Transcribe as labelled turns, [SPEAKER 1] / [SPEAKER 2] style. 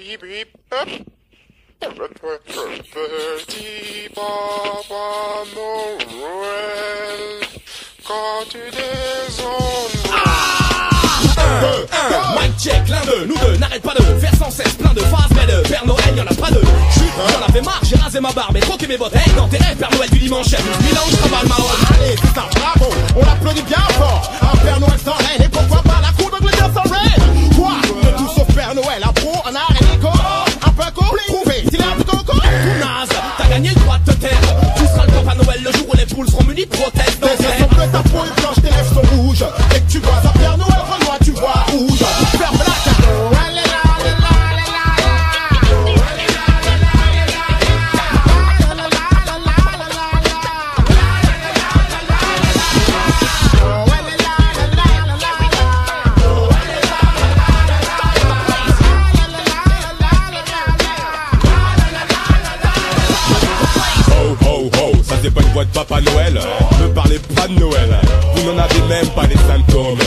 [SPEAKER 1] bip bip hop. Petit Papa Noël, quand tu descends.
[SPEAKER 2] Mic check, l'un d'eux, nous deux, n'arrête pas de faire sans cesse plein de phrases, mais de Père Noël, y'en a pas deux. J'en avais marre, j'ai rasé ma barbe et troqué mes bottes. Hey, dans tes rêves, Père Noël du dimanche, y'a 12 000 ans, je travaille ma robe.
[SPEAKER 3] Allez, c'est ça, bravo, on applaudit bien fort. Un Père Noël sans reine, et pourquoi pas la cour d'Angleterre sans reine. Quoi, de tout sauf Père Noël, un pro, un art et éco. Un peu cool, prouvé, s'il est un peu coco.
[SPEAKER 2] Tout naze, t'as gagné le droit de te taire. Tu seras le Papa Noël le jour où les poules seront munies de prothèses
[SPEAKER 3] Tes yeux sont bleus, ta peau est blanche, tes lèvres sont rouges. Et que tu vois un Père Noël Renoir, tu vois rouge. Ferme la
[SPEAKER 2] c'est pas une voix de Papa Noël. Ne parlez pas de Noël, vous n'en avez même pas les symptômes.